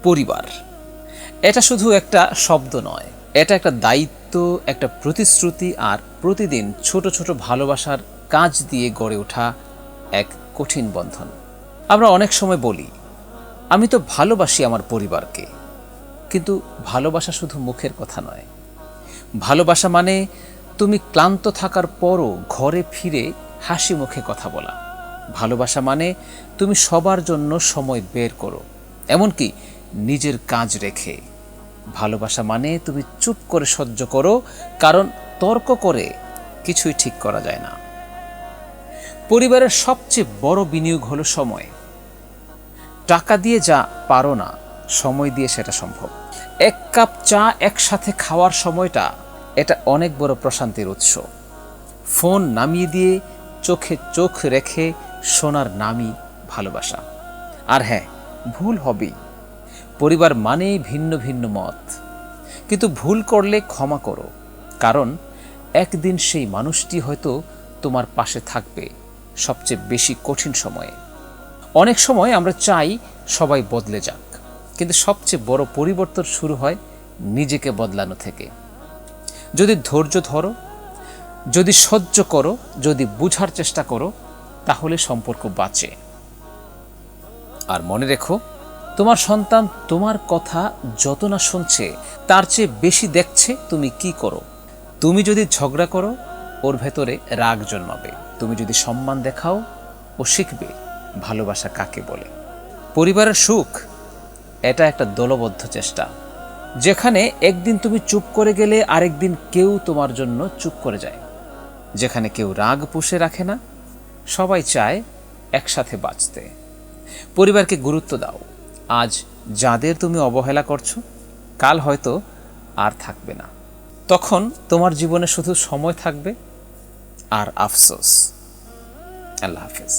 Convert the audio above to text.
পরিবার এটা শুধু একটা শব্দ নয়, এটা একটা দায়িত্ব, একটা প্রতিশ্রুতি, আর প্রতিদিন ছোট ছোট ভালোবাসার কাজ দিয়ে গড়ে ওঠা এক কঠিন বন্ধন। আমরা অনেক সময় বলি, আমি তো ভালোবাসি আমার পরিবারকে, কিন্তু ভালোবাসা শুধু মুখের কথা নয়। ভালোবাসা মানে তুমি ক্লান্ত থাকার পরও ঘরে ফিরে হাসি মুখে কথা বলা। ভালোবাসা মানে তুমি সবার জন্য সময় বের করো, এমনকি নিজের কাজ রেখে। ভালোবাসা মানে তুমি চুপ করে সহ্য করো, কারণ তর্ক করে কিছুই ঠিক করা যায় না। পরিবারের সবচেয়ে বড় বিনিয়োগ হলো সময়। টাকা দিয়ে যা পারো না, সময় দিয়ে সেটা সম্ভব। এক কাপ চা একসাথে খাওয়ার সময়টা, এটা অনেক বড় প্রশান্তির উৎস। ফোন নামিয়ে দিয়ে চোখে চোখ রেখে শোনার নামই ভালোবাসা। আর হ্যাঁ, ভুল হবেই। পরিবার মানেই ভিন্ন ভিন্ন মত, কিন্তু ভুল করলে ক্ষমা করো, কারণ একদিন সেই মানুষটি হয়তো তোমার পাশে থাকবে সবচেয়ে বেশি কঠিন সময়ে। অনেক সময় আমরা চাই সবাই বদলে যাক, কিন্তু সবচেয়ে বড় পরিবর্তন শুরু হয় নিজেকে বদলানো থেকে। যদি ধৈর্য ধরো, যদি সহ্য করো, যদি বুঝার চেষ্টা করো, তাহলে সম্পর্ক বাঁচে। আর মনে রেখো, তোমার সন্তান তোমার কথা যত না শুনছে, তার চেয়ে বেশি দেখছে তুমি কি করো। তুমি যদি ঝগড়া করো, ওর ভেতরে রাগ জন্মাবে। তুমি যদি সম্মান দেখাও, ও শিখবে ভালোবাসা কাকে বলে। পরিবারের সুখ এটা একটা দলবদ্ধ চেষ্টা, যেখানে একদিন তুমি চুপ করে গেলে আরেকদিন কেউ তোমার জন্য চুপ করে যায়। যেখানে কেউ রাগ পুষে রাখে না, সবাই চায় একসাথে বাঁচতে। পরিবারকে গুরুত্ব দাও। আজ যাদের তুমি অবহেলা করছো, কাল হয়তো আর থাকবে না। তখন তোমার জীবনে শুধু সময় থাকবে আর আফসোস। আল্লাহ হাফেজ।